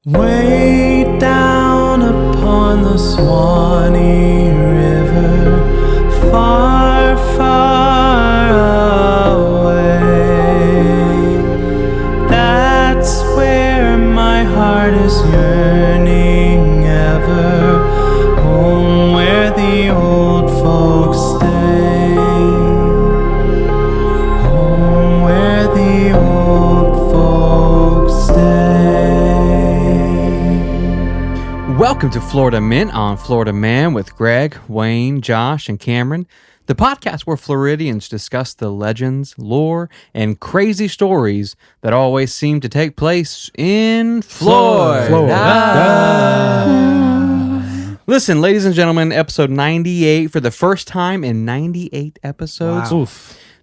Way down upon the Swanee River, far, far away. That's where my heart is yearning ever, home where the old folks stay, home where the old folks stay. Welcome to Florida Mint on Florida Man with Greg, Wayne, Josh, and Cameron, the podcast where Floridians discuss the legends, lore, and crazy stories that always seem to take place in Florida. Listen, ladies and gentlemen, episode 98 for the first time in 98 episodes. Wow.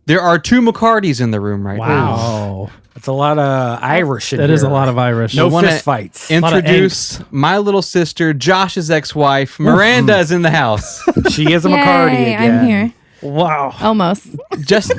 There are two McCartys in the room right now. Wow. That's a lot of Irish in here. That is a lot of Irish. No wanna fist fights. Introduce my little sister, Josh's ex-wife. Miranda is in the house. She is a Yay, McCarty again. I'm here. Wow. Almost. just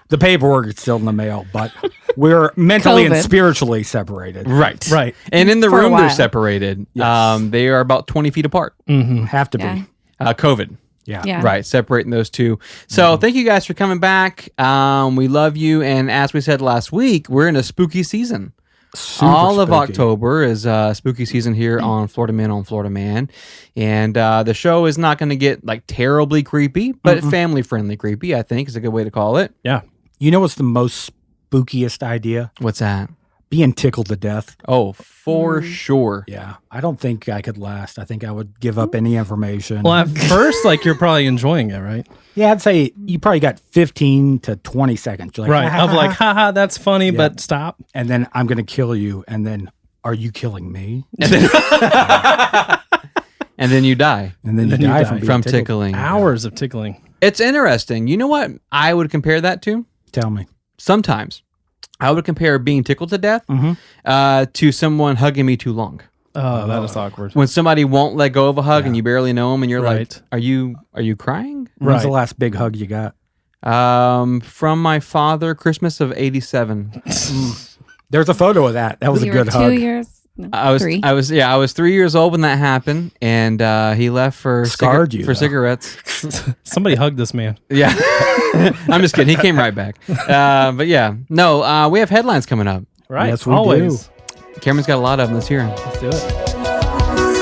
The paperwork is still in the mail, but we're mentally and COVID. spiritually separated. Right. Right. And in the For a room, they're while. separated. Yes. They are about 20 feet apart. Have to be. Yeah. COVID. Yeah. Right. Separating those two. So thank you guys for coming back. We love you. And as we said last week, we're in a spooky season. Super All of spooky. October is spooky season here on Florida Man on Florida Man. And the show is not going to get like terribly creepy, but family friendly creepy, I think is a good way to call it. Yeah. You know what's the most spookiest idea? What's that? Being tickled to death. Oh, for sure. Yeah. I don't think I could last. I think I would give up any information. Well, at first, like, you're probably enjoying it, right? Yeah, I'd say you probably got 15 to 20 seconds. You're like, Right. Of like, haha, that's funny, but stop. and then I'm going to kill you. And then, are you killing me? And then you die And then, Then you you die die. from, being from tickled. tickling. Hours of tickling. It's interesting. You know what I would compare that to? Tell me. Sometimes I would compare being tickled to death to someone hugging me too long. Oh, that is awkward. When somebody won't let go of a hug and you barely know them, and you're Right. like, "Are you crying?" When's the Right. last big hug you got? From my father, Christmas of '87. There's a photo of that. That was You a were good 2 hug. years. No, I was 3. I was 3 years old when that happened, and he left for Scarred you, though. cigarettes. Somebody hugged this man. Yeah, I'm just kidding. He came right back. But yeah, no, we have headlines coming up. Right. Yes, we Always. Cameron's got a lot of them. Let's hear 'em. Let's do it.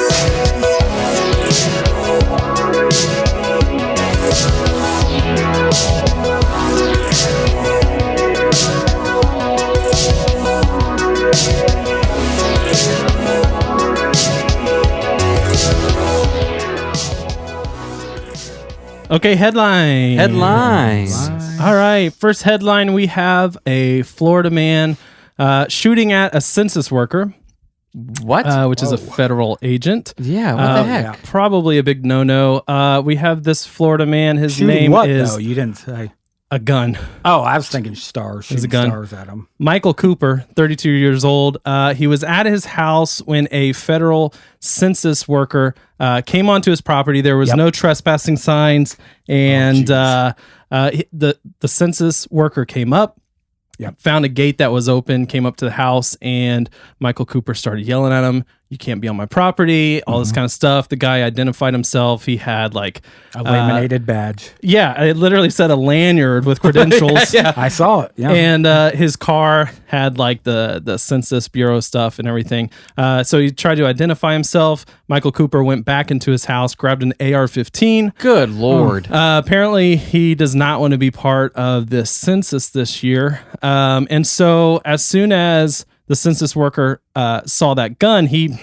Okay, headline. Headlines. All right. First headline, we have a Florida man shooting at a census worker, What? which is a federal agent. Yeah. What the heck? yeah. Probably a big no-no. We have this Florida man. His Shooting name what, is though? You didn't say. a gun. Oh, I was thinking stars. There's a Shooting gun. stars at him. Michael Cooper, 32 years old. He was at his house when a federal census worker came onto his property. There was no trespassing signs, and the census worker came up, found a gate that was open, came up to the house, and Michael Cooper started yelling at him, "You can't be on my property," all this kind of stuff. The guy identified himself. He had like A laminated badge. yeah, it literally said a lanyard with credentials. I saw it. Yeah. And his car had like the Census Bureau stuff and everything. So he tried to identify himself. Michael Cooper went back into his house, grabbed an AR-15. Good Lord. Apparently, he does not want to be part of this census this year. And so as soon as the census worker saw that gun, he,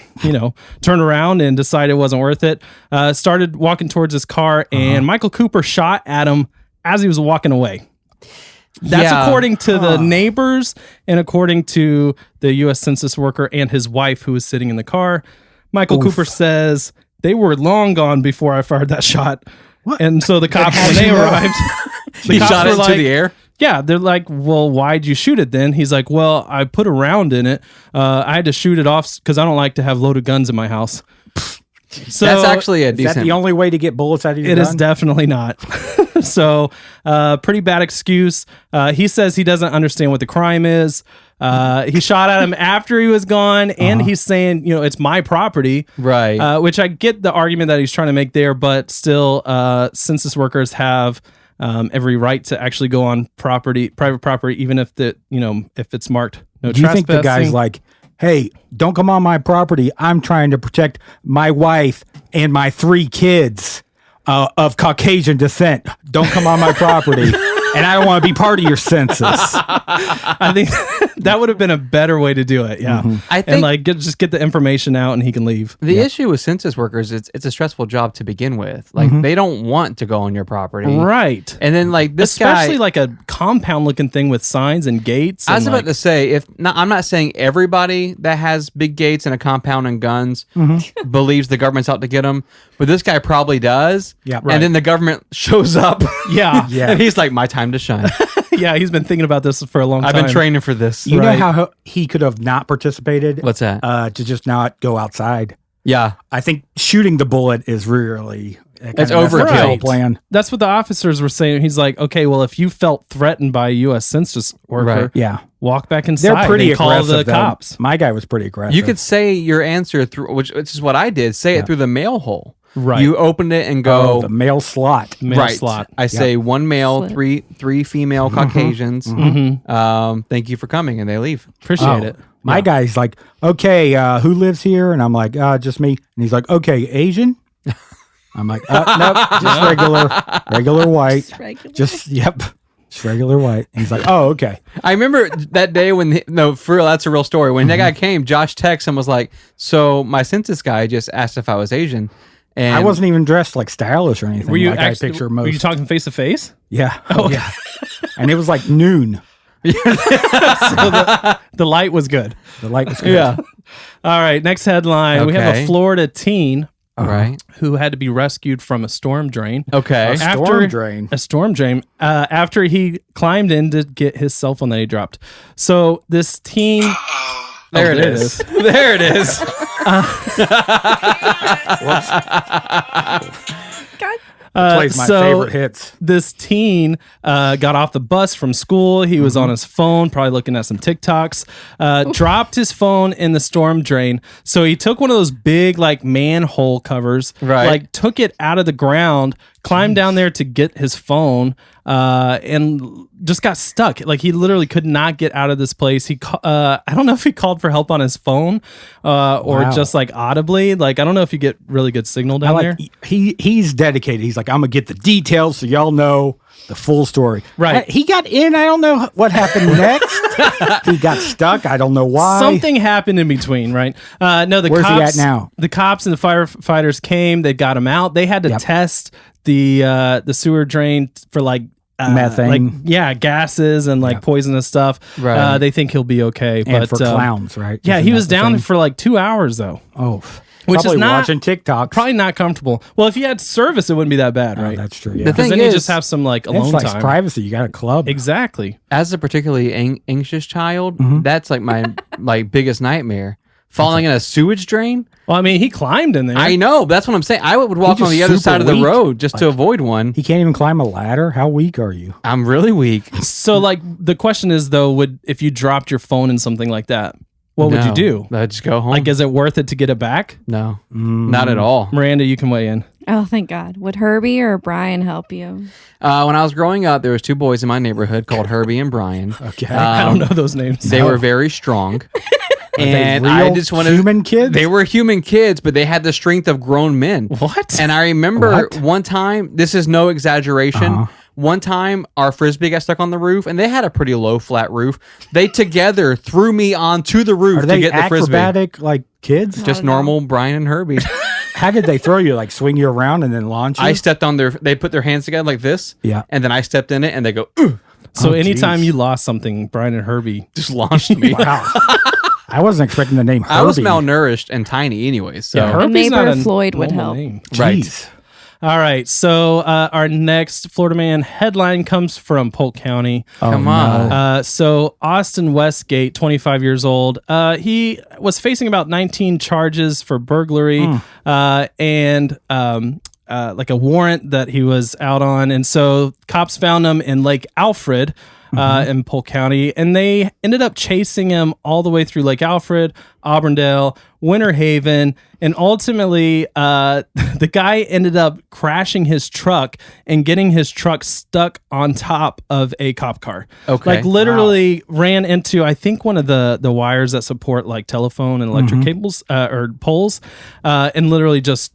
turned around and decided it wasn't worth it. Started walking towards his car, and Michael Cooper shot at him as he was walking away. That's Yeah. according to the neighbors and according to the U.S. Census worker and his wife, who was sitting in the car. Michael Cooper says, "They were long gone before I fired that shot." What? And so the cops, when they arrived, He shot it into the air? Yeah, they're like, "Well, why'd you shoot it then?" He's like, "Well, I put a round in it. I had to shoot it off because I don't like to have loaded guns in my house." So That's actually a Is that decent. the only way to get bullets out of your it gun? is definitely not. So, pretty bad excuse. He says he doesn't understand what the crime is. He shot at him after he was gone, and he's saying, it's my property. Right. Which I get the argument that he's trying to make there, but still, census workers have every right to actually go on private property, even if if it's marked no Do you trespassing. think the guy's like, hey, don't come on my property. I'm trying to protect my wife and my 3 kids of Caucasian descent. Don't come on my property. And I don't want to be part of your census. I think that would have been a better way to do it. Yeah. I think just get the information out and he can leave. the issue with census workers, it's a stressful job to begin with. Like they don't want to go on your property. Right. And then like this Especially guy, like a compound looking thing with signs and gates. I was and about to say, I'm not saying everybody that has big gates and a compound and guns believes the government's out to get them, but this guy probably does. Yeah, And right. then the government shows up. Yeah. Yeah. And he's like, my time to shine. Yeah. He's been thinking about this for a long I've time. been training for this. You Right. know how he could have not participated? What's that? To just not go outside. Yeah. I think shooting the bullet is really It's the whole overkill. plan. That's what the officers were saying. He's like, okay, well, if you felt threatened by a U.S. Census worker, Right. Yeah, walk back inside. they're pretty and call aggressive. the though. cops. My guy was pretty aggressive. You could say your answer through, which is what I did. Say it through the mail hole. Right. You open it and go go. the mail slot. Mail right. slot. I say one male, Slip. three female Caucasians. Thank you for coming, and they leave. Appreciate it. My guy's like, okay, who lives here? And I'm like, just me. And he's like, okay, Asian. I'm like, nope, just regular white. Just regular white. And he's like, oh, okay. I remember that day when for real, that's a real story. When that guy came, Josh texted and was like, "So my census guy just asked if I was Asian." And I wasn't even dressed like stylish or anything. Were you like actually, I picture were you most. talking face to face? Yeah. Oh, yeah. And it was like noon. The light was good. The light was good. yeah. All right, next headline. We have Okay. a Florida teen All right. who had to be rescued from a storm drain. Okay. Storm drain. A storm drain. After he climbed in to get his cell phone that he dropped. So this teen. There it is. There it is. Plays my favorite hits. This teen got off the bus from school. He was on his phone, probably looking at some TikToks. Dropped his phone in the storm drain. So he took one of those big like manhole covers, Right. like took it out of the ground, climbed down there to get his phone, and just got stuck. Like he literally could not get out of this place. I don't know if he called for help on his phone or Wow. just like audibly. Like I don't know if you get really good signal down there. He's dedicated. He's like, I'm gonna get the details so y'all know the full story. Right. He got in. I don't know what happened next. He got stuck. I don't know why. Something happened in between, right? No, the Where's he cops. at now? The cops and the firefighters came. They got him out. They had to test the sewer drain for like Methane. like gases and like poisonous stuff. Right. They think he'll be okay. And but for clowns, right? yeah, Isn't he that was the down thing? for like 2 hours though, Oh, which probably is not watching TikToks. probably not comfortable. Well, if you had service, it wouldn't be that bad, Oh, right? that's true. The Yeah. Because thing then is, you just have some like It's alone like time. privacy. You got a club. Exactly. As a particularly anxious child, that's like my like biggest nightmare. Falling in a sewage drain. Well, I mean, he climbed in there. I know. That's what I'm saying. I would walk He's on the just other super side of the weak. road just to avoid one. He can't even climb a ladder. How weak are you? I'm really weak. So, like, the question is though, if you dropped your phone in something like that, what would you No. do? I'd just go home. Like, is it worth it to get it back? No, not at all. Miranda, you can weigh in. Oh, thank God. Would Herbie or Brian help you? When I was growing up, there was 2 boys in my neighborhood called Herbie and Brian. Okay. I don't know those names. They were very strong. And They I real just wanted human kids. They were human kids, but they had the strength of grown men. What? And I remember What? one time, this is no exaggeration. One time, our frisbee got stuck on the roof, and they had a pretty low, flat roof. They together threw me onto the roof Are to they get the frisbee. acrobatic like kids? Just normal Brian and Herbie. How did they throw you? Like swing you around and then launch you? I stepped on they put their hands together like this. Yeah. And then I stepped in it, and they go, "Ugh," So Oh, anytime geez. you lost something, Brian and Herbie. just launched me. Wow. I wasn't expecting the name Herbie. I was malnourished and tiny anyway. So Yeah, A Herbie's neighbor not a Floyd would normal help. name. Right. Jeez. All right. So our next Florida man headline comes from Polk County. Come on. So Austin Westgate, 25 years old. He was facing about 19 charges for burglary and like a warrant that he was out on. And so cops found him in Lake Alfred in Polk County, and they ended up chasing him all the way through Lake Alfred, Auburndale, Winter Haven, and ultimately the guy ended up crashing his truck and getting his truck stuck on top of a cop car. Okay. Like literally ran into, I think, one of the wires that support like telephone and electric cables or poles, and literally just,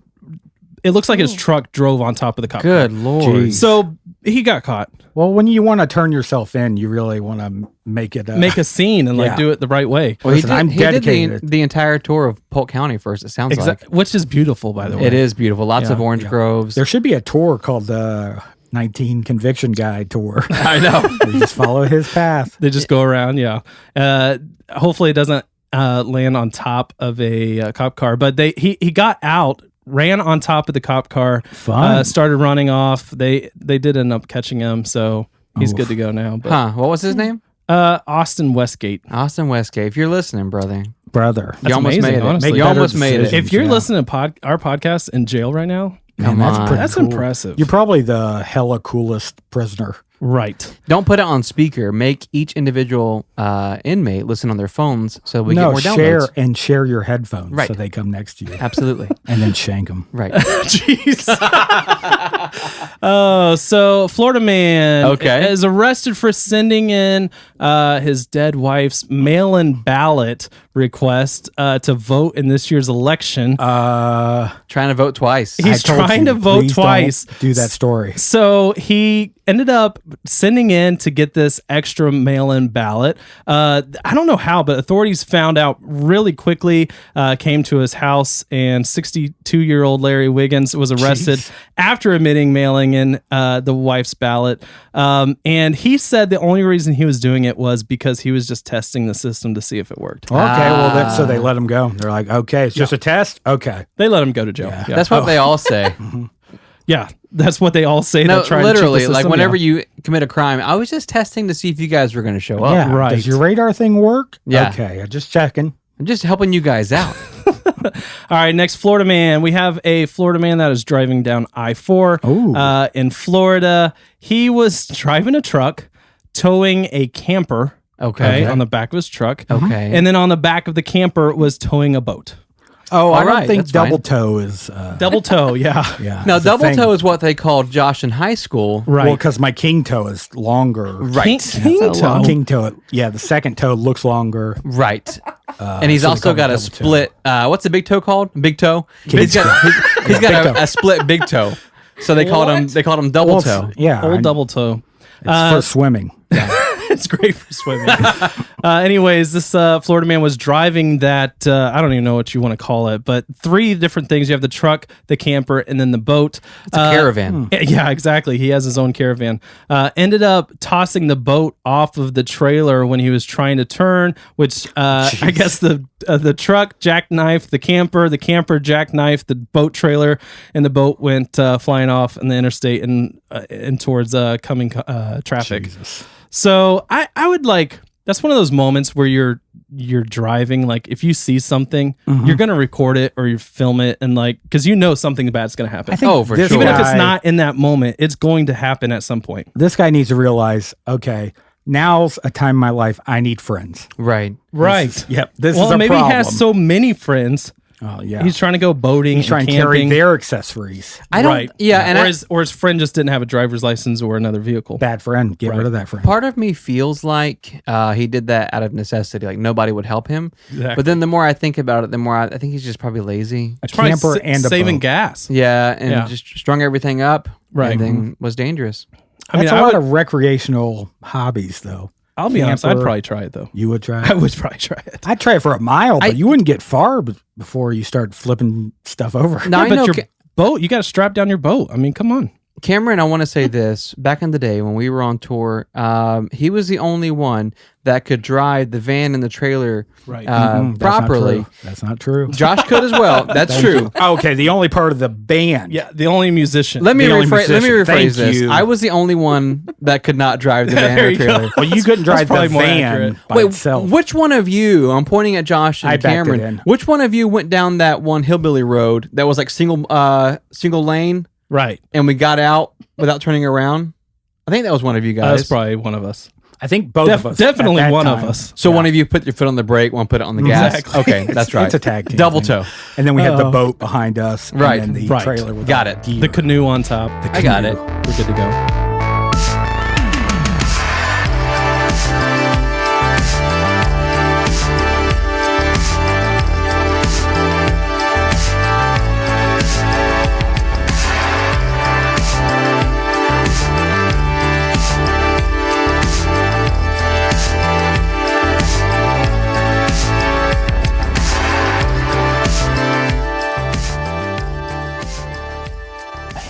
it looks like his truck drove on top of the cop car. Good Lord. Jeez. So he got caught. Well, when you want to turn yourself in, you really want to make it Make a scene and like Yeah. do it the right way. Well, Listen, I'm he did dedicated. the entire tour of Polk County first, it sounds like. Which is beautiful, by the way. It is beautiful. Lots Yeah. of orange groves. There should be a tour called the 19 Conviction Guide Tour. I know. You just follow his path. They just go around, yeah. Hopefully it doesn't land on top of a cop car, but he got out, ran on top of the cop car, Fun. started running off. They did end up catching him, so he's good to go now. But Huh. What was his name? Austin Westgate. Austin Westgate. If you're listening, brother, Brother. you almost amazing, made it. honestly. You Make better almost made it. decisions. If you're Yeah. listening to our podcast in jail right now, Come that's on. pretty that's cool. impressive. You're probably the hella coolest prisoner. Right. Don't put it on speaker. Make each individual inmate listen on their phones so we get No, more share downloads. and share your headphones Right. so they come next to you Absolutely. and then shank them. Right. Jeez. Oh, so Florida man Okay. is arrested for sending in his dead wife's mail-in ballot request to vote in this year's election. Trying to vote twice. He's I told trying you, to vote please don't twice. Do that story. So he ended up sending in to get this extra mail-in ballot. I don't know how, but authorities found out really quickly, came to his house, and 62-year-old Larry Wiggins was arrested after admitting mailing in the wife's ballot. And he said the only reason he was doing it was because he was just testing the system to see if it worked. Okay, well, so they let him go. They're like, okay, it's just a test? Okay. They let him go to jail. Yeah, That's what they all say. yeah, that's what they all say. No, that try literally, to cheat the like system. whenever Yeah. you commit a crime, I was just testing to see if you guys were going to show up. Yeah. right. Does your radar thing work? Yeah. Okay, just checking. I'm just helping you guys out. All right, next Florida man. We have a Florida man that is driving down I-4 in Florida. He was driving a truck, towing a camper. Okay. On the back of his truck. Okay. And then on the back of the camper was towing a boat. Oh, I All don't right, think that's double fine. toe is. Double tow, yeah. Yeah. Now, it's a double thing. toe is what they called Josh in high school. Right. Well, because my king toe is longer. King So toe. long. King toe, yeah, the second toe looks longer. Right. And he's so they also call it got a double toe. split. What's the big toe called? Big toe. Kid's He's got, he's got Big toe. a split big toe. So they called him. They called him double Well, toe. it's- yeah, Old I- double toe. It's for swimming. It's great for swimming. Anyways, this Florida man was driving that, I don't even know what you want to call it, but 3 different things. You have the truck, the camper, and then the boat. It's a caravan. Yeah, exactly. He has his own caravan. Ended up tossing the boat off of the trailer when he was trying to turn, which I guess the truck jackknifed the camper jackknifed the boat trailer, and the boat went flying off in the interstate and towards coming traffic. Jesus. So I would like, that's one of those moments where you're driving, like if you see something, you're gonna record it or you film it, and like, because you know something bad's gonna happen. I think Oh, for this sure. Even if it's guy- not in that moment, it's going to happen at some point. This guy needs to realize, okay, now's a time in my life I need friends. Right. Right. Yep. This Well, is a maybe problem. he has so many friends. Oh yeah. He's trying to go boating. He's trying and to carry camping. their accessories. I don't. Right. Yeah, and or his friend just didn't have a driver's license or another vehicle. Bad friend. Get rid of that friend. part of me feels like he did that out of necessity. Like nobody would help him. Exactly. But then the more I think about it, the more I think he's just probably lazy. A Probably camper and a saving boat. gas. Yeah, and Yeah. just strung everything up. Right. And then was dangerous. That's I a lot would- of recreational hobbies, though. I'll be honest, I'd Camper. probably try it though. You would try. I would probably try it. I'd try it for a mile, but you wouldn't get far before you start flipping stuff over. Now I but know. your boat, you got to strap down your boat. I mean, come on. Cameron, I want to say this. Back in the day when we were on tour, he was the only one that could drive the van and the trailer properly. That's not true. Josh could as well. That's true. Okay, the only part of the band. Yeah, the only musician. Let me The only rephrase musician. this. Thank you. I was the only one that could not drive the van or There you trailer. go. Well, you couldn't drive the probably more van accurate. by Wait, itself. which one of you? I'm pointing at Josh and I backed it Cameron. in. Which one of you went down that one hillbilly road that was like single lane, Right. and we got out without turning around? I think that was one of you guys. That's probably one of us. I think both of us. Definitely at that one time. of us. So one of you put your foot on the brake, one put it on the gas. Exactly. Okay, that's right. It's a tag team. Double thing. toe. And then we had the boat behind us. Right. And then the Right. trailer with Got all it. the gear. The canoe on top. I got it. We're good to go.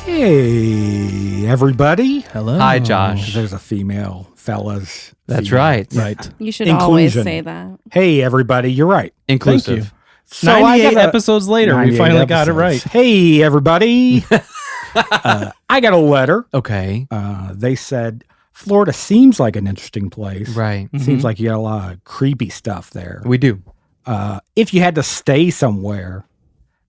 Hey, everybody. Hello. Hi, Josh. There's a female, fellas. That's female. right. Right. You should always Inclusion. say that. Hey, everybody. You're right. Inclusive. you. So I 98 got a- episodes later, we 98 finally got it right. episodes. Hey, everybody. I got a letter. Okay. They said Florida seems like an interesting place. Right. Seems like you got a lot of creepy stuff there. We do. If you had to stay somewhere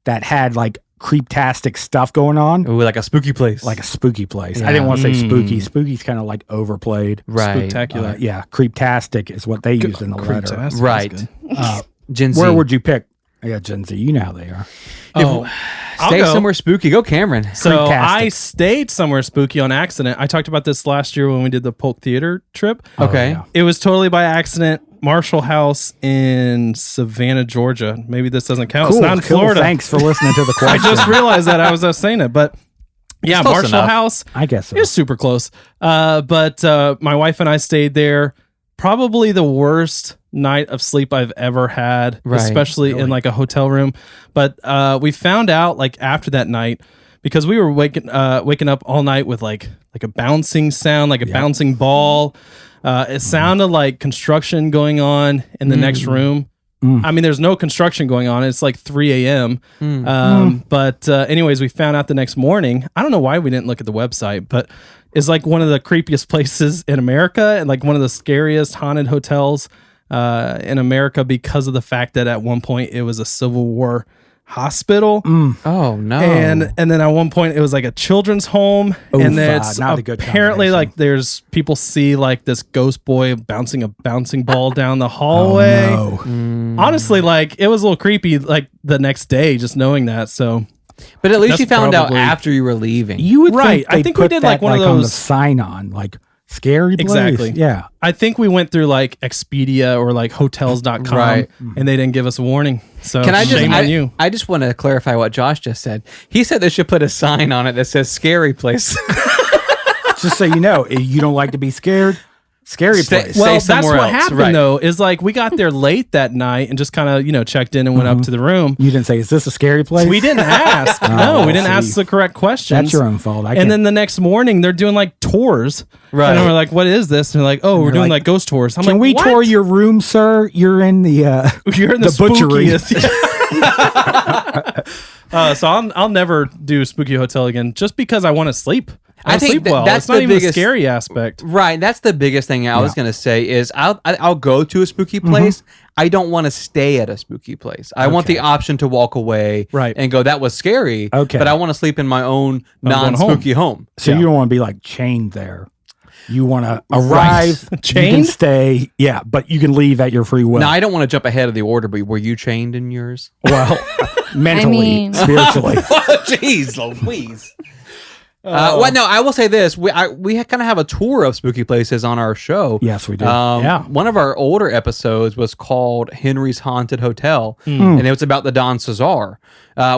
that had like creeptastic stuff going on, Ooh, like a spooky place. like a spooky place. Yeah. I didn't want to say spooky. Spooky's kind of like overplayed. right. Spectacular. Yeah, creeptastic is what they used in the letter. Creeptastic. Right. That's good. Gen Z. Where would you pick? Yeah, Gen Z. You know how they are. Oh, I'll Stay go. somewhere spooky? Go, Cameron. So Creeptastic. I stayed somewhere spooky on accident. I talked about this last year when we did the Polk Theater trip. Okay. yeah. It was totally by accident. Marshall House in Savannah, Georgia. Maybe this doesn't count. Cool. It's not in cool. Florida. Thanks for listening to the I question. just realized that I was saying it, but yeah, close Marshall enough. House. I guess so. It's super close. But my wife and I stayed there. Probably the worst night of sleep I've ever had, Right. especially in like a hotel room. But we found out like after that night, because we were waking up all night with like a bouncing sound, like a bouncing ball. It sounded like construction going on in the next room. I mean, there's no construction going on. It's like 3 a.m. But anyways, we found out the next morning. I don't know why we didn't look at the website, but it's like one of the creepiest places in America and like one of the scariest haunted hotels in America because of the fact that at one point it was a Civil War hospital. Oh, no. And then at one point it was like a children's home, Oof, and then it's not a good apparently combination. like there's people see like this ghost boy bouncing a bouncing ball down the hallway. Oh, no. Honestly, like it was a little creepy like the next day just knowing that. So But at least That's you found out probably- after you were leaving. You would Right. think I think put we did like that, one of on the those- sign on, like scary place. Exactly. Yeah. I think we went through like Expedia or like hotels.com Right. and they didn't give us a warning. So Can I just? shame on you. I just want to clarify what Josh just said. He said they should put a sign on it that says "scary place." Just so you know, you don't like to be scared. Scary Stay- place. Stay Well, that's somewhere what else, happened right. though, is like we got there late that night and just kind of, checked in and went up to the room. You didn't say, "Is this a scary place?" We didn't ask. No, we didn't see. ask the correct questions. That's your own fault. And then the next morning they're doing like tours. Right. And we're like, what is this? And they're like, oh, we're doing like ghost tours. I'm Can like, we what? tour your room, sir? You're in the You're in the, butchery. spookiest. So I'll never do a spooky hotel again just because I want to sleep. I think sleep that- well. that's It's not the even biggest- the scary aspect. Right. That's the biggest thing I was going to say is I'll go to a spooky place. I don't want to stay at a spooky place. I want the option to walk away Right. and go, that was scary. Okay. But I want to sleep in my own going home. non-spooky home. So you don't want to be like chained there. You want to arrive, you can Chained? stay, yeah, but you can leave at your free will. Now, I don't want to jump ahead of the order, but were you chained in yours? Well, mentally, mean- spiritually. Jeez Louise. Well, no, I will say this. We kind of have a tour of spooky places on our show. Yes, we do. Yeah. One of our older episodes was called Henry's Haunted Hotel, and it was about the Don Cesar,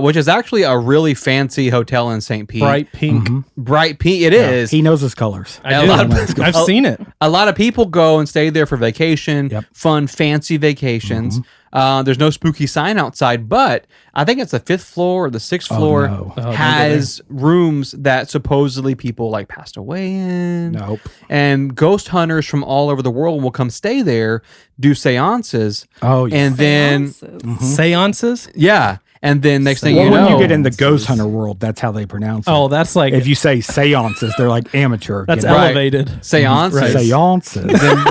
which is actually a really fancy hotel in St. Pete. Bright pink. Bright Pete, it is. He knows his colors. I A do. lot of- I've seen it. A lot of people go and stay there for vacation, Yep. fun, fancy vacations. There's no spooky sign outside, but I think it's the 5th floor or the 6th floor no. Oh, don't go has rooms that that supposedly people like passed away in. Nope. And ghost hunters from all over the world will come stay there, do seances. Oh, yeah. And then, Seances? yeah. And then next thing Well, you know. when you get in the ghost hunter world, that's how they pronounce it. Oh, that's like If you say seances, they're like amateur. that's you know? elevated. Seances. Right. Seances.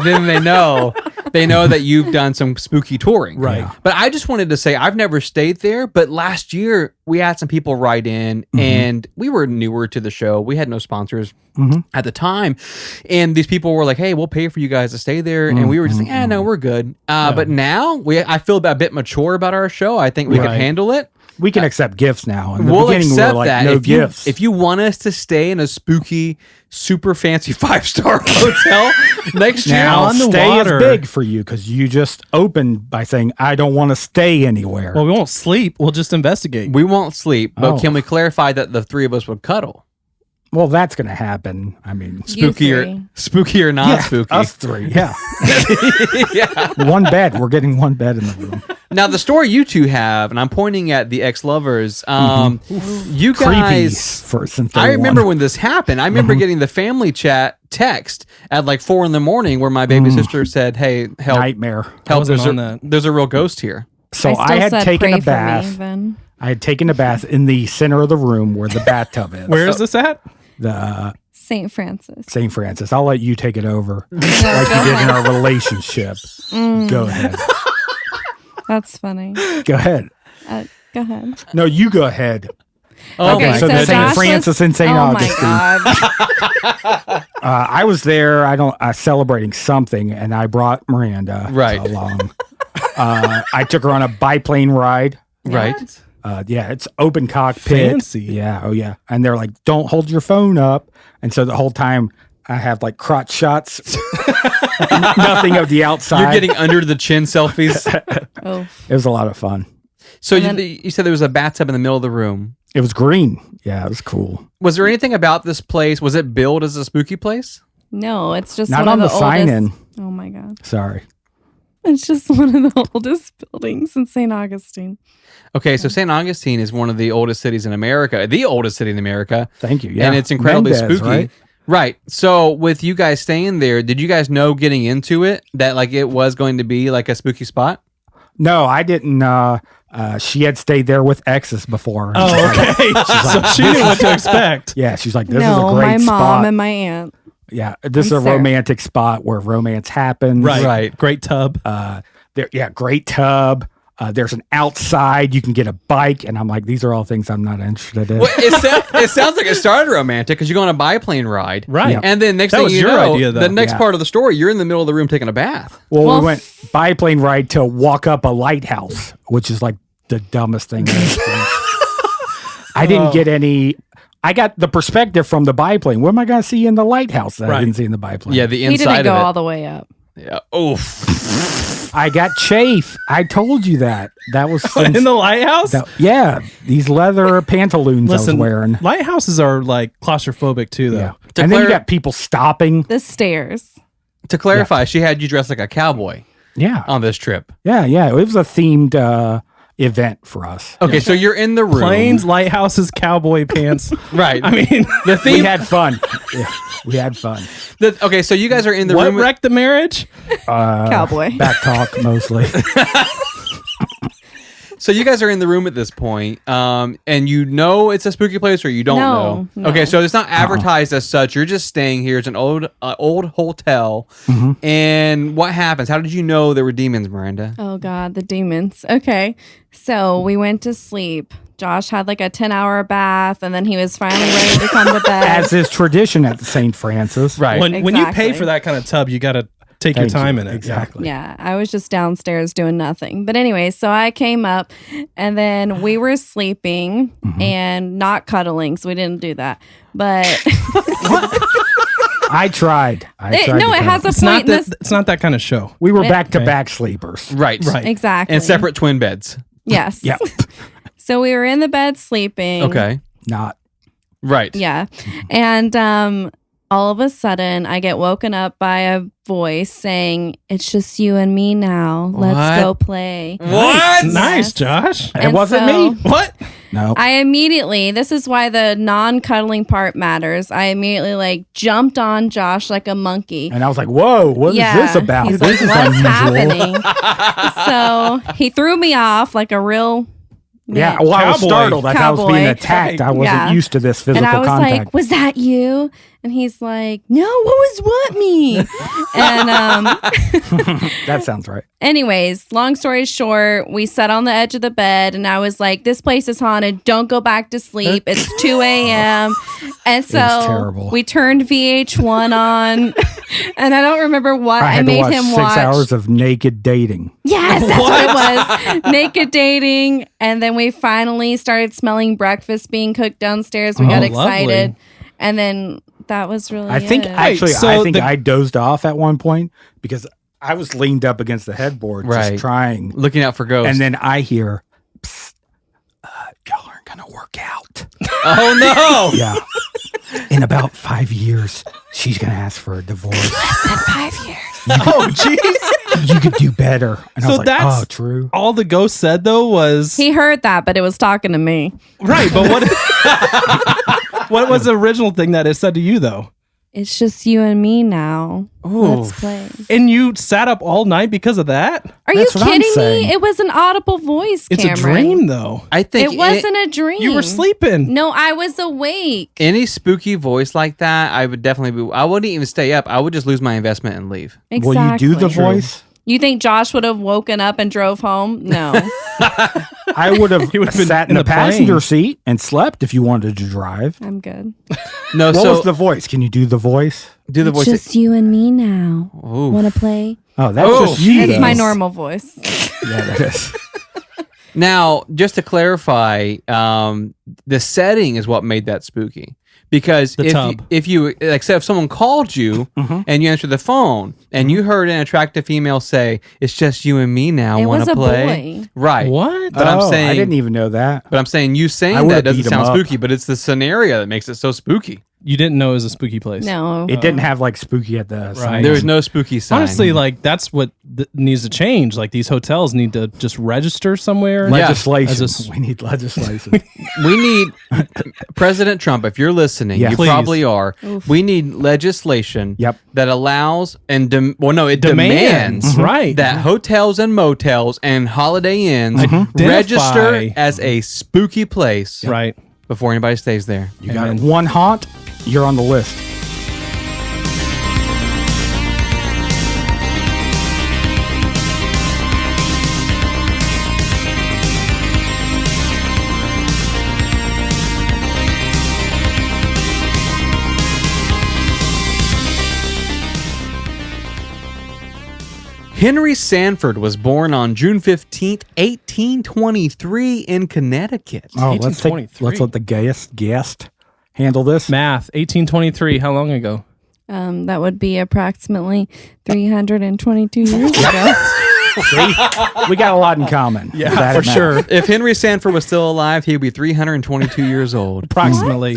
then they know that you've done some spooky touring. Right. But I just wanted to say I've never stayed there, but last year we had some people write in and we were newer to the show. We had no sponsors at the time. And these people were like, hey, we'll pay for you guys to stay there. And we were just like, no, we're good. But now I feel a bit mature about our show. I think we can handle it. We can accept gifts now. In the We'll beginning, we accept were like, that. no gifts. If you want us to stay in a spooky, super fancy 5-star hotel next year, now, on the stay water. is big for you because you just opened by saying, I don't want to stay anywhere. Well, we won't sleep. We'll just investigate. we won't sleep. But Oh. can we clarify that the three of us would cuddle? Well, that's going to happen. I mean, Spooky or non-spooky? us three. Yeah. Yeah. One bed. We're getting one bed in the room. Now the story you two have, and I'm pointing at the ex-lovers. You Creepy guys. for since day I remember one. when this happened. I remember getting the family chat text at like 4 a.m. where my baby sister said, "Hey, help! Nightmare. I Help! wasn't on that. There's a real ghost here." So I I, still had said taken pray a for bath. me, then. I had taken a bath in the center of the room where the bathtub is. Where is this at? The St. Francis. St. Francis. I'll let you take it over like you did in our relationship. Go ahead. That's funny. Go ahead. Go ahead. No, you go ahead. Oh Okay, my so the goodness. St. Josh Francis was- and St. oh Augustine. my God. I was there. Celebrating something, and I brought Miranda Right. along. I took her on a biplane ride. Right. Yeah, it's open cockpit. Fancy. Yeah. Oh, yeah. And they're like, "Don't hold your phone up." And so the whole time, I have like crotch shots. Nothing of the outside. You're getting under the chin selfies. Oh, It was a lot of fun. So And you said there was a bathtub in the middle of the room. It was green. Yeah, it was cool. Was there anything about this place? Was it billed as a spooky place? no, it's just Not one on of the the sign-in. oldest. Oh my God. Sorry. It's just one of the oldest buildings in St. Augustine. Okay, so St. Augustine is one of the oldest cities in America, the oldest city in America. Thank you. Yeah. And it's incredibly Mendez, spooky. right? Right. So with you guys staying there, did you guys know getting into it that like it was going to be like a spooky spot? No, I didn't. She had stayed there with exes before. Oh, okay. So she knew what to expect. Yeah, she's like, this no, is a great my mom spot. and my aunt. Yeah, this is I'm a Sarah. romantic spot where romance happens. Right. Great tub. Great tub. There's an outside. You can get a bike. And I'm like, these are all things I'm not interested in. Well, it sounds like it started romantic because you go on a biplane ride. Right. Yeah. And then next That thing was you your know, idea, though. the next Yeah. part of the story, you're in the middle of the room taking a bath. Well, Well, we went biplane ride to walk up a lighthouse, which is like the dumbest thing. I've ever seen. I didn't get any. I got the perspective from the biplane. What am I going to see in the lighthouse that I Right. didn't see in the biplane? Yeah, the He inside didn't go of it. all the way up. Yeah. Oof. I got chafe. I told you that. That was In the lighthouse? yeah. These leather pantaloons Listen, I was wearing. lighthouses are like claustrophobic too, though. Yeah. To And then you clar- got people stopping. The stairs. To clarify, she had you dressed like a cowboy Yeah. on this trip. Yeah. It was a themed event for us. Okay, so you're in the room. Planes, lighthouses, cowboy pants. Right. I mean, the We theme. had fun. Yeah, we had fun. Okay, so you guys are in the what room. wrecked the marriage? Cowboy. Back talk mostly. So you guys are in the room at this point, and you know it's a spooky place, or you don't know. No. Okay, so it's not advertised as such. You're just staying here. It's an old hotel. Mm-hmm. And what happens? How did you know there were demons, Miranda? Oh God, the demons. Okay. So we went to sleep. Josh had like a 10-hour bath and then he was finally ready to come to bed. As is tradition at the St. Francis. Right. When you pay Exactly. for that kind of tub, you got to take your Thank time you. in it. Exactly. Yeah, I was just downstairs doing nothing. But anyway, so I came up and then we were sleeping and not cuddling, so we didn't do that. But I tried. it to has a It's not point in that. this. It's not that kind of show. We were back to back sleepers. Right. Right. Exactly. And separate twin beds. Yes. Yep. So we were in the bed sleeping. Okay. Not. Right. Yeah. And all of a sudden, I get woken up by a voice saying, "It's just you and me now. Let's What? go play." What? Nice, Yes. Josh. It wasn't me. What? No. I immediately, this is why the non-cuddling part matters. I immediately like jumped on Josh like a monkey. And I was like, whoa, what is this about? He's This like, is what's unusual. happening? So he threw me off like a real Yeah, well, I was Cowboy. startled. Like I was being Cowboy. attacked. I wasn't Yeah. used to this physical and I was contact. like, was that you? And he's like, no, what me? And That sounds right. anyways, long story short, we sat on the edge of the bed and I was like, this place is haunted. Don't go back to sleep. It's 2 a.m. And so terrible. we turned VH1 on and I don't remember what I I had to made watch him 6 watch. hours of naked dating. Yes, that's what it was. Naked dating. And then we finally started smelling breakfast being cooked downstairs. We got Oh, excited. lovely. And then that was really I think it. actually, so I think the- I dozed off at one point because I was leaned up against the headboard, Right. just trying. Looking out for ghosts. And then I hear, "Psst, y'all aren't gonna work out. oh no! Yeah, in about 5 years, she's gonna ask for a divorce. Less than 5 years. Oh, jeez. You could do better." And I So was like, that's- "Oh, true." All the ghost said though was He heard that, but it was talking to me. right. But what was the original thing that it said to you though? It's just you and me now. Let's Oof. play. And you sat up all night because of that? Are That's you what I'm kidding saying. me? It was an audible voice, It's Cameron. a dream though. I think It wasn't a dream. You were sleeping. No, I was awake. any spooky voice like that, I would definitely be. I wouldn't even stay up. I would just lose my investment and leave. Exactly. Will you do the voice? You think Josh would have woken up and drove home? No. I would have He would've been sat in in the the passenger plane. seat and slept if you wanted to drive. I'm good. No, What so was the voice? Can you do the voice? do the It's voice. just you and me now. Oof. Want to play? Oh, that's Oh, just you. It's though. my normal voice. Yeah, that is. Now, just to clarify, the setting is what made that spooky. Because The tub. if you like, say if someone called you and you answered the phone and you heard an attractive female say, "It's just you and me now. It Want was to a play?" boy. Right. What? But I'm saying I didn't even know that. But I'm saying you I saying would've that doesn't beat 'em sound up. spooky, but it's the scenario that makes it so spooky. You didn't know it was a spooky place. No. It didn't have like spooky at the sign. There was no spooky sign. Honestly, like that's what needs to change. Like these hotels need to just register somewhere. Yeah. legislation. As a s- We need legislation. we need President Trump, if you're listening, Yeah. you Please. probably are. We need legislation Yep. that allows and it Demands, demands right. that hotels and motels and Holiday Inns Identify. register as a spooky place Right. before anybody stays there. You got one haunt, you're on the list. Henry Sanford was born on June 15th, 1823 in Connecticut. Oh, let's 1823. let the guest handle this. Math. 1823. How long ago? That would be approximately 322 years ago. See? We got a lot in common. Yeah, That for and that. sure. If Henry Sanford was still alive, he'd be 322 years old. Approximately.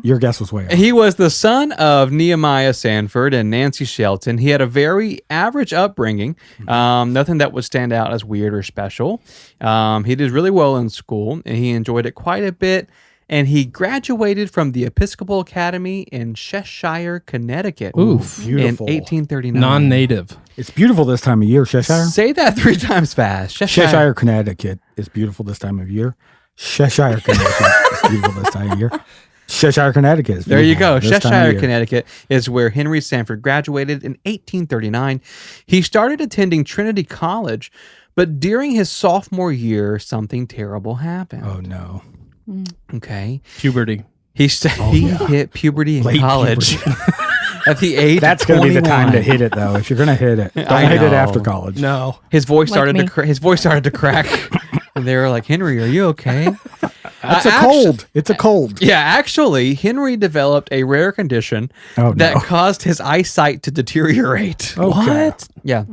Your guess was way off. He was the son of Nehemiah Sanford and Nancy Shelton. He had a very average upbringing, nothing that would stand out as weird or special. He did really well in school, and he enjoyed it quite a bit. And he graduated from the Episcopal Academy in Cheshire, Connecticut Oof. in Beautiful. 1839. Non-native. It's beautiful this time of year, Cheshire. Say that 3 times fast. Cheshire, Connecticut is beautiful this time of year. Cheshire, Connecticut is beautiful this time of year. Cheshire, Connecticut is There you go. beautiful this time of Cheshire, year. Connecticut is where Henry Sanford graduated in 1839. He started attending Trinity College, but during his sophomore year, something terrible happened. Oh, no. Okay. Puberty. He hit puberty in Late college at the age That's of going to 21. be the time to hit it, though. If you're going to hit it, don't I hit it know. after college. No. His voice Like me. his voice started to crack. And they were like, "Henry, are you okay?" It's a cold. It's a cold. Yeah, actually, Henry developed a rare condition Oh, that no. caused his eyesight to deteriorate. Okay. What? Yeah.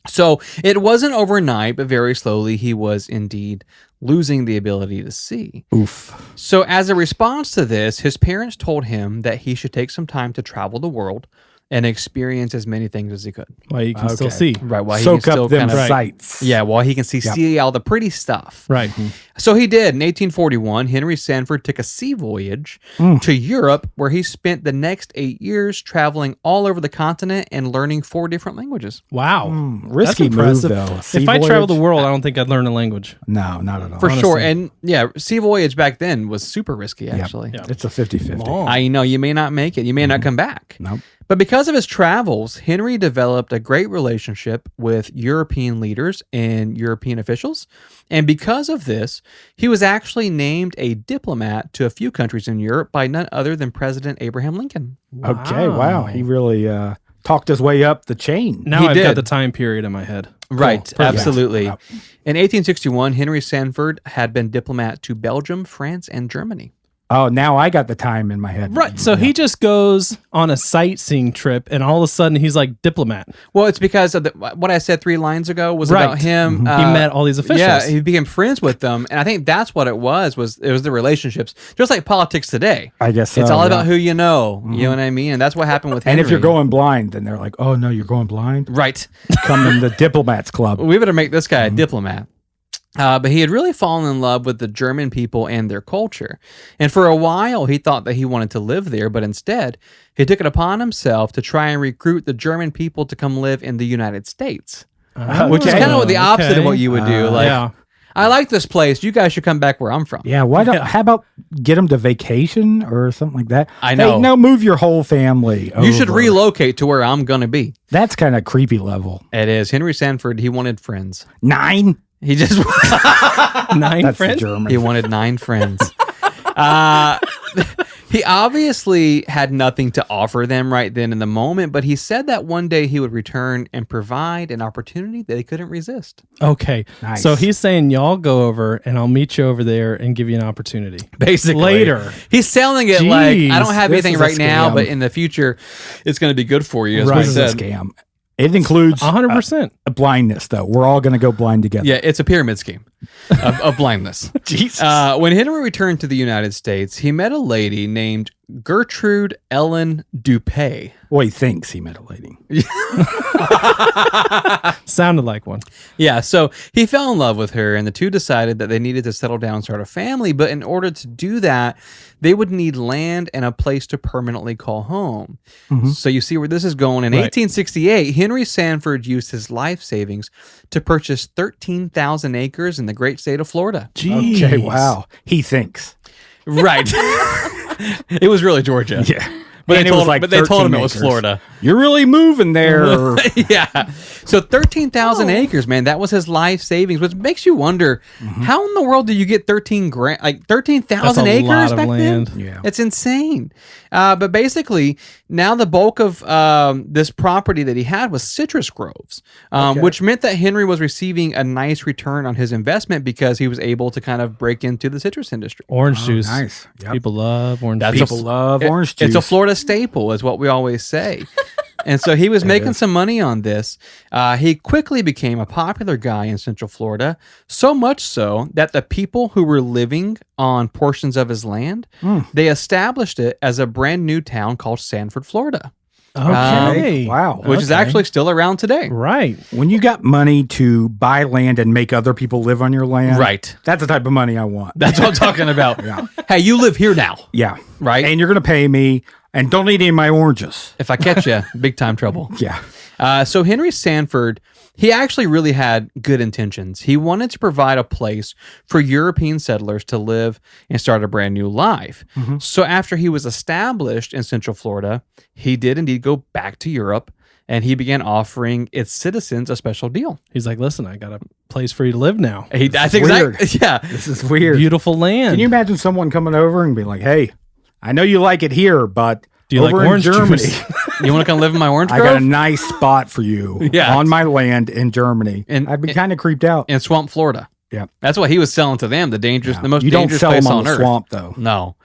So it wasn't overnight, but very slowly he was indeed losing the ability to see. Oof. So as a response to this, his parents told him that he should take some time to travel the world and experience as many things as he could. Well, you can still see. Right. While he Soak can still up them kind of, sights. yeah, while he can see all the pretty stuff. Right. So he did. In 1841, Henry Sanford took a sea voyage to Europe, where he spent the next 8 years traveling all over the continent and learning 4 different languages. Wow. Risky That's move, impressive. though. Sea If I travel the voyage? world, I don't think I'd learn a language. No, not at all. For sure. Honestly. And yeah, sea voyage back then was super risky, actually. Yeah. It's a 50-50. Long. I know you may not make it. You may not come back. Nope. But because of his travels, Henry developed a great relationship with European leaders and European officials. And because of this, he was actually named a diplomat to a few countries in Europe by none other than President Abraham Lincoln. Okay, wow. He really talked his way up the chain. Now He I've did. got the time period in my head. Right, Perfect. absolutely. Yeah. In 1861, Henry Sanford had been diplomat to Belgium, France, and Germany. Oh, now I got the time in my head. Right. So he just goes on a sightseeing trip and all of a sudden he's like diplomat. Well, it's because of what I said 3 lines ago was Right. about him. He met all these officials. Yeah, he became friends with them, and I think that's what it was the relationships, just like politics today. I guess so, it's all yeah. about who you know. You know what I mean? And that's what happened with And Henry. if you're going blind, then they're like, oh, no, you're going blind? right, Come in the diplomats club. we better make this guy a diplomat. But he had really fallen in love with the German people and their culture. And for a while, he thought that he wanted to live there, but instead, he took it upon himself to try and recruit the German people to come live in the United States, which is kind of the opposite of what you would do. Like, yeah. I like this place. You guys should come back where I'm from. Yeah, why don't? How about get them to vacation or something like that? I know. Hey, no, move your whole family. You should over. relocate to where I'm going to be. That's kind of creepy level. It is. Henry Sanford, he wanted friends. 9. He just 9 That's the friends. German. he wanted 9 friends. He obviously had nothing to offer them right then in the moment, but he said that one day he would return and provide an opportunity that they couldn't resist. Okay. Nice. So he's saying y'all go over and I'll meet you over there and give you an opportunity. Basically. Later. He's selling it like, I don't have This anything is a right now, scam. but in the future, it's going to be good for you. As Right. we This is a said. scam. It includes 100%. blindness, though. We're all going to go blind together. Yeah, it's a pyramid scheme of blindness. Jesus. When Henry returned to the United States, he met a lady named Gertrude Ellen Dupay. Well, he thinks he met a lady. Sounded like one. Yeah, so he fell in love with her, and the two decided that they needed to settle down and start a family. But in order to do that, they would need land and a place to permanently call home. So you see where this is going. In 1868, Henry Sanford used his life savings to purchase 13,000 acres in the great state of Florida. Jeez. Okay, wow. He thinks. Right. It was really Georgia. Yeah. But And they it was told, like but they told him 13 it was acres. Florida. You're really moving there. Yeah. So 13,000 acres, man, that was his life savings, which makes you wonder how in the world do you get 13,000 That's a acres lot of back land. then? Yeah. It's insane. But basically, now the bulk of this property that he had was citrus groves, which meant that Henry was receiving a nice return on his investment because he was able to kind of break into the citrus industry. Orange juice. Nice. Yep. People love orange That's juice. People love orange juice. It's a Florida staple, is what we always say. And so he was making some money on this. He quickly became a popular guy in Central Florida, so much so that the people who were living on portions of his land, they established it as a brand new town called Sanford, Florida, Okay. Wow. which is actually still around today. Right. When you got money to buy land and make other people live on your land, Right. that's the type of money I want. That's what I'm talking about. Yeah. Hey, you live here now, Yeah. right? And you're going to pay me and don't eat any of my oranges. If I catch you, big time trouble. Yeah. So Henry Sanford, he actually really had good intentions. He wanted to provide a place for European settlers to live and start a brand new life. So after he was established in Central Florida, he did indeed go back to Europe, and he began offering its citizens a special deal. He's like, listen, I got a place for you to live now. That's is exactly, weird. yeah. This is weird. Beautiful land. Can you imagine someone coming over and be like, hey, I know you like it here, but Do you over like in orange Germany, juice? You want to come live in my orange I got a grove? nice spot for you Yeah. on my land in Germany. And- I'd be kind of creeped out. In Swamp, Florida. Yeah. That's what he was selling to them, the most You don't dangerous sell place them on on the earth. swamp, though. No.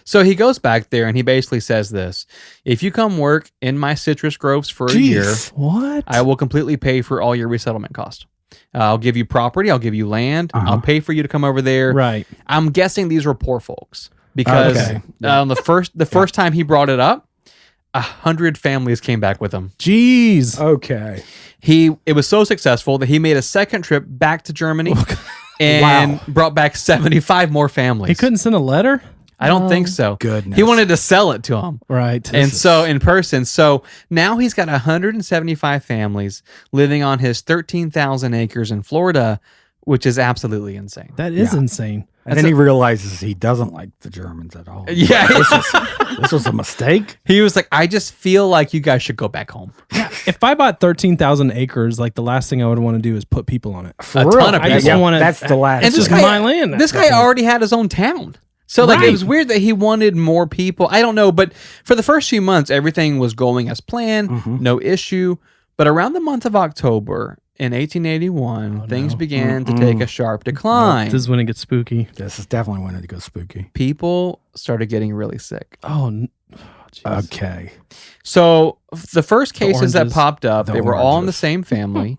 So he goes back there and he basically says this: if you come work in my citrus groves for a year, Jeez. What? I will completely pay for all your resettlement cost. I'll give you property. I'll give you land. I'll pay for you to come over there. Right. I'm guessing these were poor folks because Okay. the first time he brought it up, 100 families came back with him. Jeez. Okay. It was so successful that he made a second trip back to Germany and brought back 75 more families. He couldn't send a letter? I don't think so. Goodness. He wanted to sell it to him. Right. And so in person. So now he's got 175 families living on his 13,000 acres in Florida, which is absolutely insane. That is insane. And then he realizes he doesn't like the Germans at all. Yeah. This was a mistake. He was like, I just feel like you guys should go back home. If I bought 13,000 acres, like the last thing I would want to do is put people on it. For A real. ton of I just people. want to. That's the last. It's just this guy- my land. This guy already had his own town. So like it was weird that he wanted more people. I don't know, but for the first few months, everything was going as planned, no issue. But around the month of October in 1881, things began to take a sharp decline. This is when it gets spooky. This is definitely when it goes spooky. People started getting really sick. Jeez. Okay. So the first cases that oranges. popped up, The they were all in the oranges. same family.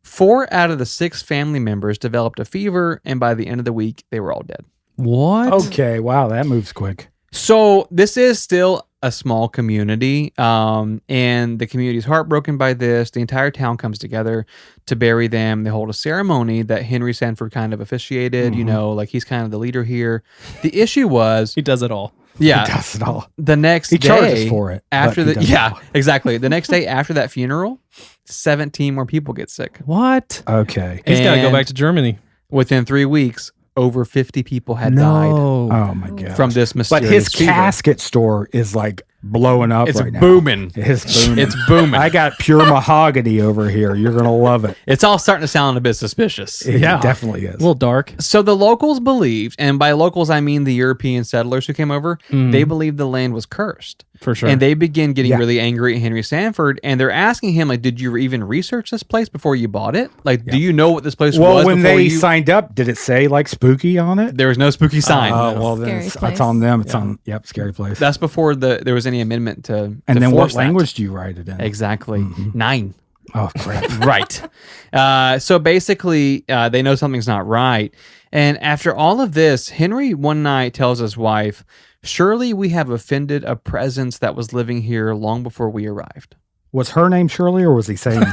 4 out of the 6 family members developed a fever, and by the end of the week, they were all dead. What? Okay. Wow, that moves quick. So this is still a small community, and the community is heartbroken by this. The entire town comes together to bury them. They hold a ceremony that Henry Sanford kind of officiated. You know, like he's kind of the leader here. The issue was, He does it all. yeah, He does it all. the next He day charges for it, but after he the does it all. exactly the next day after that funeral, 17 more people get sick. What? Okay. He's got to go And back to Germany. Within 3 weeks, over 50 people had died Oh my god. from this But mysterious his fever. casket store is like blowing up It's right now. booming. It's booming. It's booming. I got pure mahogany over here. You're gonna love it. It's all starting to sound a bit suspicious. It Yeah. definitely is. A little dark. So the locals believed, and by locals I mean the European settlers who came over, they believed the land was cursed. For sure. And they begin getting Yeah. really angry at Henry Sanford, and they're asking him, like, did you even research this place before you bought it? Like, do you know what this place well, was when before they you... signed up, did it say like spooky on it? There was no spooky sign. Oh, well, then Scary it's place. on them. It's on, scary place. That's before there was any amendment to and to then what force that. language do you write it in? Exactly. 9. Oh, crap. Right. So basically, they know something's not right. And after all of this, Henry one night tells his wife, surely we have offended a presence that was living here long before we arrived. Was her name Shirley or was he saying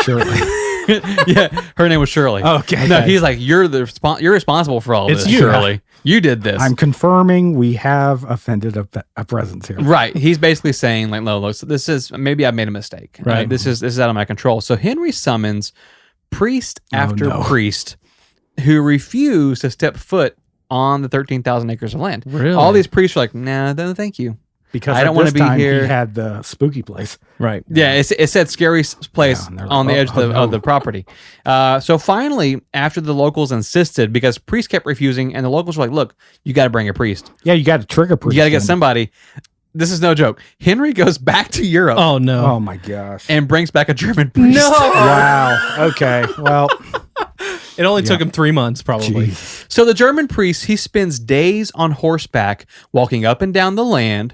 Shirley? Yeah, her name was Shirley. Okay. No, he's like, you're responsible for all It's this, you. Shirley. You did this. I'm confirming we have offended a presence here. Right. He's basically saying, like, no, look, so this is, maybe I made a mistake. Right. This is out of my control. So Henry summons priest after no. priest who refuse to step foot on the 13,000 acres of land. Really? All these priests are like, no, thank you. Because I I don't don't wanna want be to be here. He had the spooky place. Right. Yeah, it said scary place Yeah, and they're like, on the edge oh, of the no. property. So finally, after the locals insisted, because priests kept refusing, and the locals were like, look, you got to bring a priest. Yeah, you got to trigger priest. You got to get in. somebody. This is no joke. Henry goes back to Europe Oh, no. Oh my gosh. and brings back a German priest. Wow. Okay. Well, It only took him 3 months, probably. geez. So the German priest, he spends days on horseback walking up and down the land,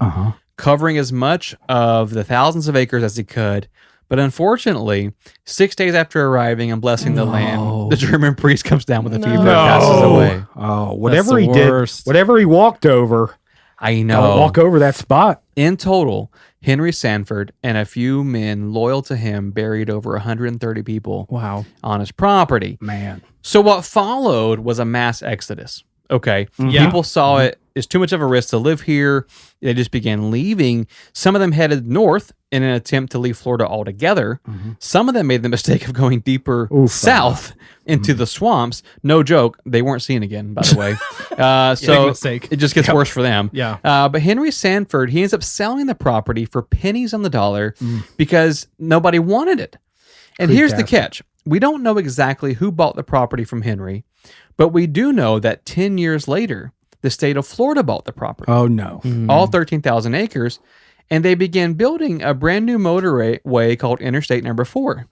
covering as much of the thousands of acres as he could. But unfortunately, 6 days after arriving and blessing the land, the German priest comes down with a fever and passes away. Oh, whatever the he worst. did, whatever he walked over, I don't know. walk over that spot. In total, Henry Sanford and a few men loyal to him buried over 130 people Wow. on his property. Man. So what followed was a mass exodus. Okay. Yeah. People saw it as too much of a risk to live here. They just began leaving. Some of them headed north in an attempt to leave Florida altogether. Some of them made the mistake of going deeper south into the swamps. No joke. They weren't seen again, by the way. Big So mistake. it just gets worse for them. Yeah. But Henry Sanford, he ends up selling the property for pennies on the dollar because nobody wanted it. And here's the catch. We don't know exactly who bought the property from Henry, but we do know that 10 years later, the state of Florida bought the property, Oh no. all 13,000 acres, and they began building a brand new motorway called Interstate number 4.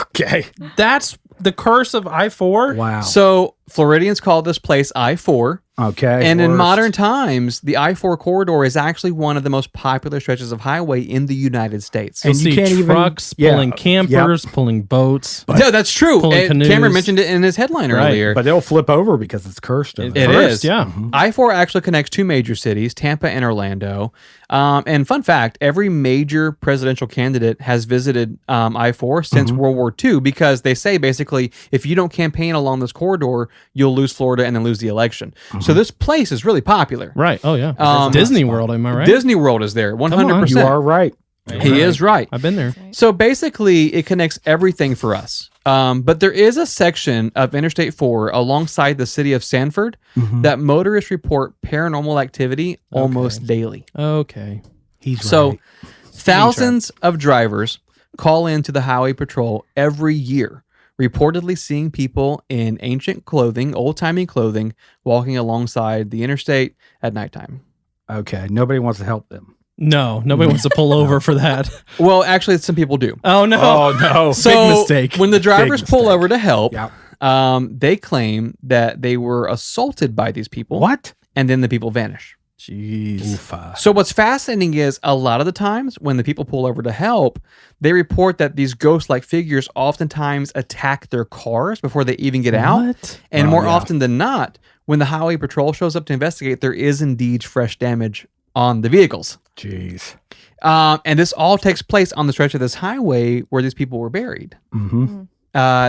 Okay. That's the curse of I-4? Wow. So Floridians call this place I-4. Okay. And in worst. modern times, the I-4 corridor is actually one of the most popular stretches of highway in the United States. You'll And you see can't even- trucks yeah, pulling campers, pulling boats. No, that's true. Pulling And canoes. Cameron mentioned it in his headline earlier. But it'll flip over because it's cursed. over It there. First, is. yeah. I-4 actually connects two major cities, Tampa and Orlando. And fun fact, every major presidential candidate has visited I-4 since World War II because they say basically if you don't campaign along this corridor, you'll lose Florida and then lose the election. So this place is really popular. Right. Oh, yeah. Disney World, am I right? Disney World is there, 100%. You are right. He is right. I've been there. So basically, it connects everything for us. But there is a section of Interstate 4 alongside the city of Sanford that motorists report paranormal activity almost daily. Okay. He's So right. thousands of drivers call into the highway patrol every year, reportedly seeing people in ancient clothing, old-timey clothing, walking alongside the interstate at nighttime. Okay. Nobody wants to help them. No, nobody wants to pull over for that. Well, actually, some people do. Oh, no. Oh, no. So Big mistake. when the drivers pull mistake. over to help, Yeah. they claim that they were assaulted by these people. What? And then the people vanish. Jeez. Oofa. So what's fascinating is a lot of the times when the people pull over to help, they report that these ghost-like figures oftentimes attack their cars before they even get out. What? And Oh, more yeah. often than not, when the highway patrol shows up to investigate, there is indeed fresh damage on the vehicles. Jeez. And this all takes place on the stretch of this highway where these people were buried. Mm-hmm.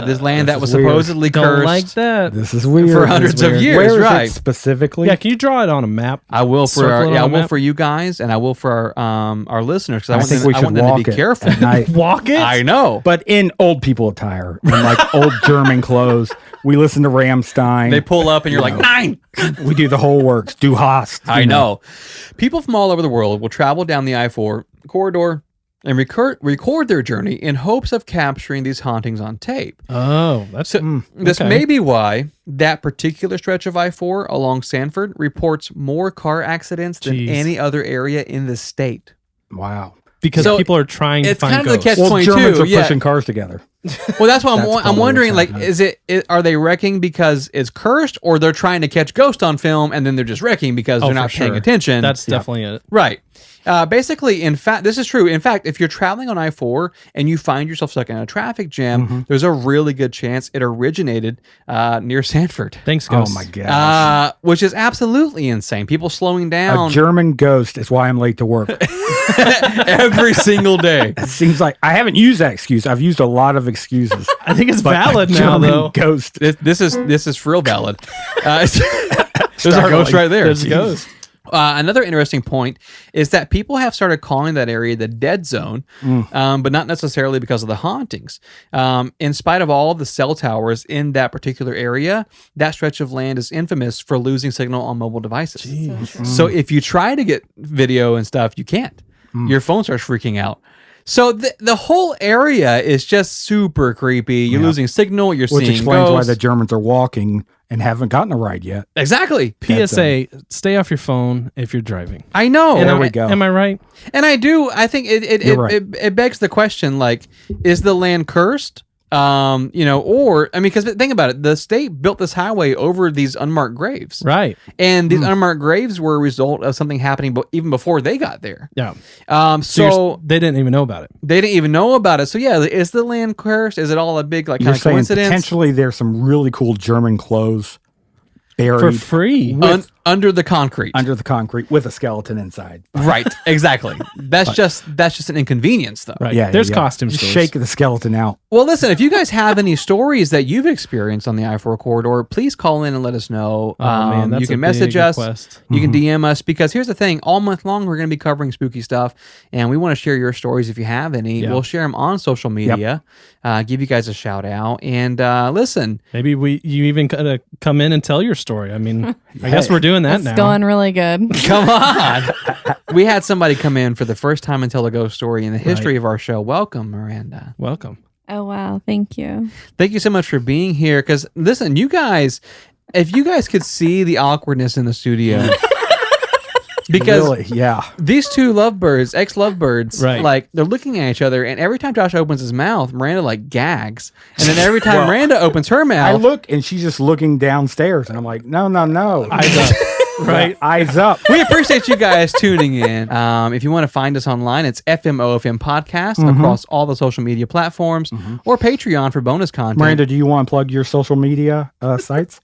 This land that this was is weird. supposedly Don't cursed. like that. This is weird. For This is hundreds of weird. years, Where is right. it specifically? Yeah, can you draw it on a map? I will for Circle our, it on yeah, I a will map? for you guys, and I will for our listeners because I think we I should want them to walk be it careful. at night. Walk it? I know. But in old people attire, in like old German clothes. We listen to Rammstein. They pull up and you're like, 9! We do the whole works. Du hast. I know. People from all over the world will travel down the I-4 corridor and record their journey in hopes of capturing these hauntings on tape. Oh, that's So this okay. may be why that particular stretch of I-4 along Sanford reports more car accidents than Jeez. any other area in the state. Wow. because So, people are trying to it's find kind of the ghosts. catch- Well, 22, Germans are yeah. pushing cars together. Well, that's what That's I'm probably wondering. what's Like, happening. are they wrecking because it's cursed, or they're trying to catch ghosts on film and then they're just wrecking because Oh, they're for not paying sure. attention? That's definitely it. right. Basically, in fact, this is true. In fact, if you're traveling on I-4 and you find yourself stuck in a traffic jam, there's a really good chance it originated near Sanford. Thanks, Oh ghosts. my gosh. Which is absolutely insane. People slowing A down German ghost is why I'm late to work. every single day. It seems like I haven't used that excuse. I've used a lot of excuses. I think it's But valid a now, German though. ghost. This is for real valid. There's a ghost right there. There's a ghost. Another interesting point is that people have started calling that area the dead zone, but not necessarily because of the hauntings. In spite of all of the cell towers in that particular area, that stretch of land is infamous for losing signal on mobile devices. So if you try to get video and stuff, you can't. Your phone starts freaking out. So the whole area is just super creepy. You're losing signal. You're Which seeing explains why ghosts. the Germans are walking and haven't gotten a ride yet. Exactly. PSA: stay off your phone if you're driving. I know. And There we go. Am I right? And I do. I think You're right. it begs the question: like, is the land cursed? Or I mean, because think about it, the state built this highway over these unmarked graves, Right. and these unmarked graves were a result of something happening, even before they got there. Yeah. So They didn't even know about it. they didn't even know about it. So yeah, is the land cursed? Is it all a big like You're kind of saying coincidence? potentially there's some really cool German clothes buried For free. Under the concrete. under the concrete with a skeleton inside. Right. Exactly. That's just an inconvenience, though. Right. Yeah, There's yeah. costume Just stores. shake the skeleton out. Well, listen, if you guys have any stories that you've experienced on the I-4 corridor, please call in and let us know. Oh, man, that's you a can message big us. request. You can DM us, because here's the thing. All month long, we're going to be covering spooky stuff, and we want to share your stories if you have any. Yeah. We'll share them on social media, give you guys a shout out. And listen, Maybe you even gotta come in and tell your story. I mean, I guess we're doing that It's now. going really good. come on. We had somebody come in for the first time and tell a ghost story in the history of our show. Welcome, Miranda. Welcome. Oh, wow. Thank you. Thank you so much for being here. Because listen, you guys, if you guys could see the awkwardness in the studio, because Really? Yeah. these two lovebirds, ex-lovebirds, Right. like they're looking at each other, and every time Josh opens his mouth, Miranda like gags, and then every time Miranda opens her I mouth, look and she's just looking downstairs and I'm like, no. Eyes up. Right. Eyes up. we appreciate you guys tuning in. If you want to find us online, it's FMOFM Podcast across all the social media platforms, or Patreon for bonus content. Miranda, do you want to plug your social media sites?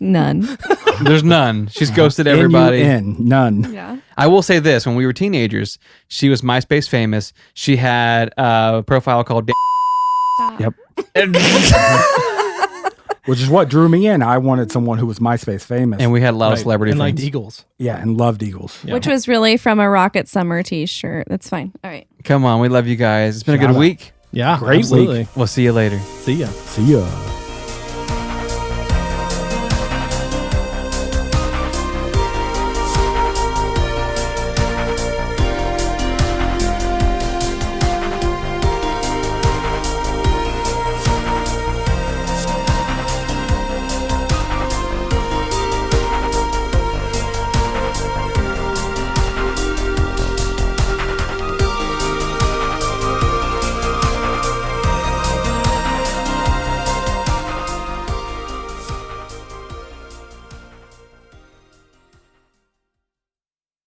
None. There's none. She's ghosted everybody. None. Yeah. I will say this: when we were teenagers, she was MySpace famous. She had a profile called. Yep. Which is what drew me in. I wanted someone who was MySpace famous. And we had a lot of celebrity and friends. liked Eagles. Yeah, and loved Eagles. Which was really from a Rocket Summer t-shirt. That's fine. All right. Come on, we love you guys. It's been a good Shout out. week. Yeah, Great absolutely. week. We'll see you later. See ya. See ya.